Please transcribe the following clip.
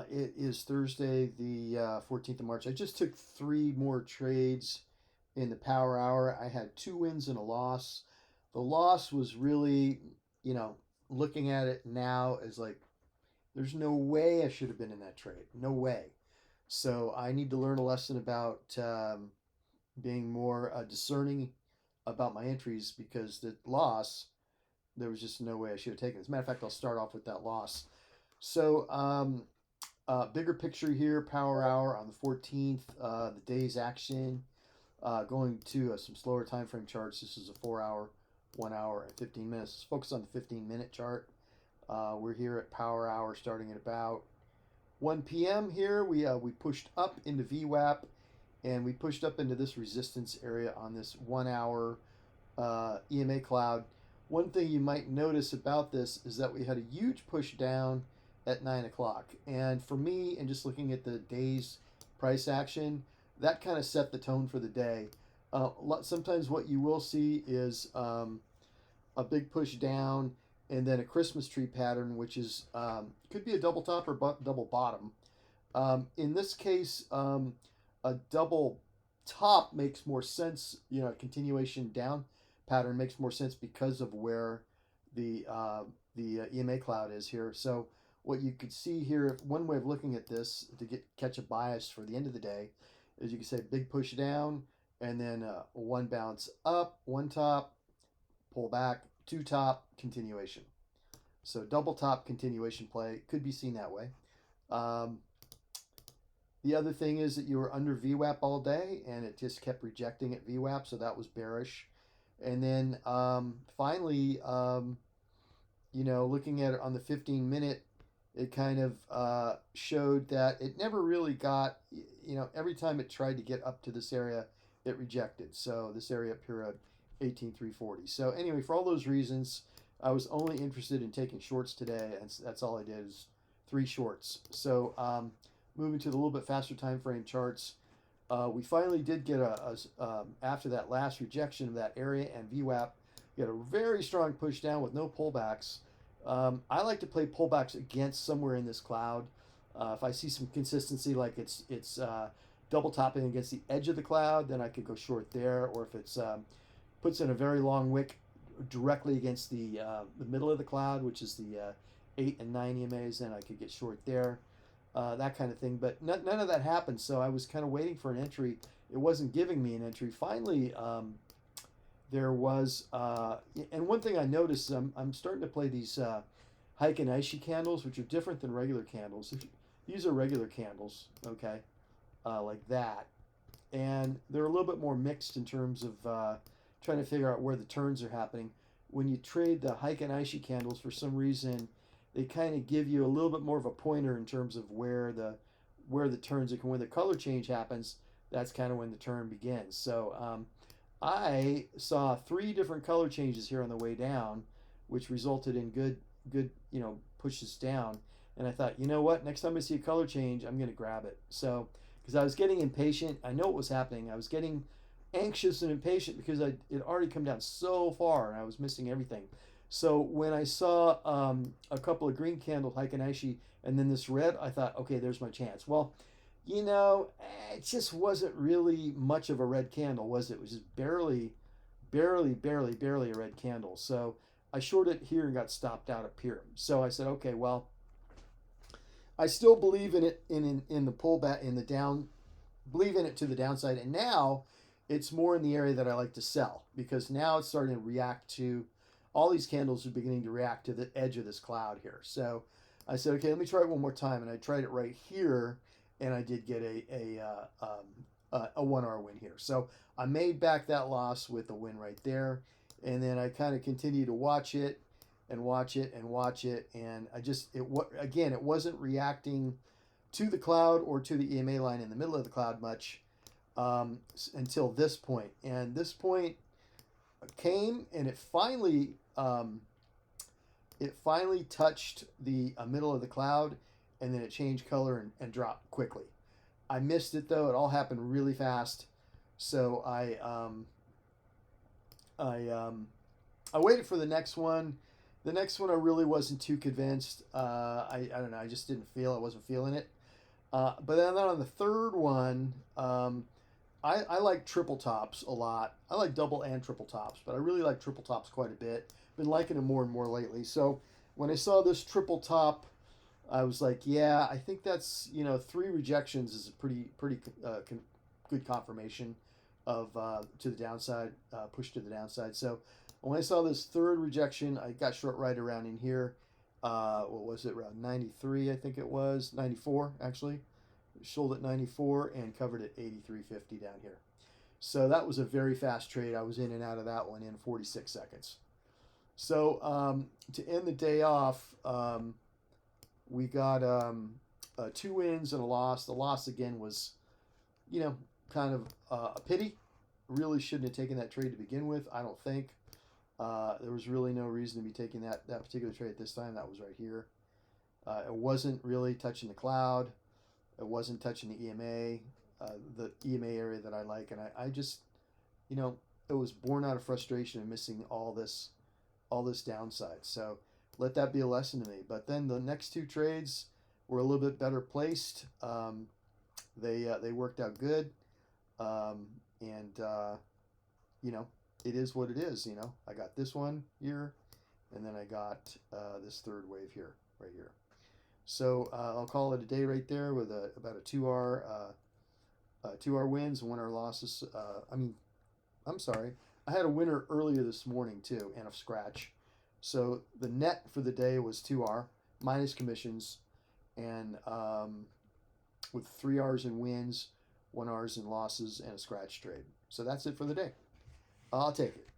It is Thursday, the 14th of March. I just took three more trades in the power hour. I had two wins and a loss. The loss was really, you know, looking at it now as like, there's no way I should have been in that trade. No way. So I need to learn a lesson about being more discerning about my entries because the loss, there was just no way I should have taken it. As a matter of fact, I'll start off with that loss. So, bigger picture here, power hour on the 14th, the day's action. Going to some slower time frame charts. This is a 4 hour, 1 hour, and 15 minutes. Let's focus on the 15-minute chart. We're here at power hour starting at about 1 p.m. here. We pushed up into VWAP and we pushed up into this resistance area on this 1 hour EMA cloud. One thing you might notice about this is that we had a huge push down at 9 o'clock. And for me, and just looking at the day's price action, that kind of set the tone for the day. Sometimes what you will see is a big push down and then a Christmas tree pattern, which is could be a double top or double bottom. In this case, a double top makes more sense. You know, a continuation down pattern makes more sense because of where the EMA cloud is here. So what you could see here, one way of looking at this to catch a bias for the end of the day, is you can say big push down and then one bounce up, one top, pull back, two top, continuation. So double top continuation play could be seen that way. Um, the other thing is that you were under VWAP all day and it just kept rejecting at VWAP, so that was bearish. And then finally, looking at it on the 15-minute, it kind of showed that it never really got, every time it tried to get up to this area, it rejected. So this area up here at 18,340. So anyway, for all those reasons, I was only interested in taking shorts today, and that's all I did is three shorts. So moving to the little bit faster time frame charts, we finally did get after that last rejection of that area and VWAP, we had a very strong push down with no pullbacks. I like to play pullbacks against somewhere in this cloud. If I see some consistency, like it's double topping against the edge of the cloud, then I could go short there. Or if it's puts in a very long wick directly against the middle of the cloud, which is the 8 and 9 EMAs, then I could get short there. That kind of thing. But none of that happened, so I was kind of waiting for an entry. It wasn't giving me an entry. Finally, there was, and one thing I noticed, I'm starting to play these Heiken Aishi candles, which are different than regular candles. These are regular candles, okay, like that. And they're a little bit more mixed in terms of trying to figure out where the turns are happening. When you trade the Heiken Aishi candles, for some reason, they kind of give you a little bit more of a pointer in terms of where the turns are. When the color change happens, that's kind of when the turn begins. So I saw three different color changes here on the way down, which resulted in good pushes down. And I thought, you know what? Next time I see a color change, I'm going to grab it. So because I was getting impatient, I know what was happening. I was getting anxious and impatient because it already come down so far and I was missing everything. So when I saw a couple of green candle Heiken Aishi and then this red, I thought, okay, there's my chance. Well, it just wasn't really much of a red candle, was it? It was just barely a red candle. So I shorted here and got stopped out up here. So I said, okay, well, I still believe in it in the pullback in the down, believe in it to the downside. And now it's more in the area that I like to sell because now it's starting to react to all these candles are beginning to react to the edge of this cloud here. So I said, okay, let me try it one more time. And I tried it right here, and I did get a 1 hour win here. So I made back that loss with a win right there. And then I kind of continued to watch it and watch it and watch it. And it wasn't reacting to the cloud or to the EMA line in the middle of the cloud much until this point. And this point came and it finally touched the middle of the cloud, and then it changed color and dropped quickly. I missed it though; it all happened really fast. So I waited for the next one, The next one I really wasn't too convinced. I don't know. I just didn't feel. I wasn't feeling it. But then on the third one, I like triple tops a lot. I like double and triple tops, but I really like triple tops quite a bit. Been liking them more and more lately. So when I saw this triple top, I was like, yeah, I think that's, three rejections is a pretty good confirmation of to the downside, push to the downside. So when I saw this third rejection, I got short right around in here. What was it? Around 93, I think it was 94 actually. Sold at 94 and covered at 83.50 down here. So that was a very fast trade. I was in and out of that one in 46 seconds. So to end the day off, we got 2 wins and a loss. The loss again was, kind of a pity. Really shouldn't have taken that trade to begin with, I don't think. There was really no reason to be taking that particular trade at this time. That was right here. It wasn't really touching the cloud. It wasn't touching the EMA area that I like. And I just, it was born out of frustration and missing all this downside. So let that be a lesson to me. But then the next 2 trades were a little bit better placed. They worked out good. And it is what it is. I got this one here, and then I got this third wave here, right here. So I'll call it a day right there with about a 2R wins and 1R losses. I'm sorry. I had a winner earlier this morning too, and a scratch. So the net for the day was 2R minus commissions, and with 3Rs in wins, 1Rs in losses, and a scratch trade. So that's it for the day. I'll take it.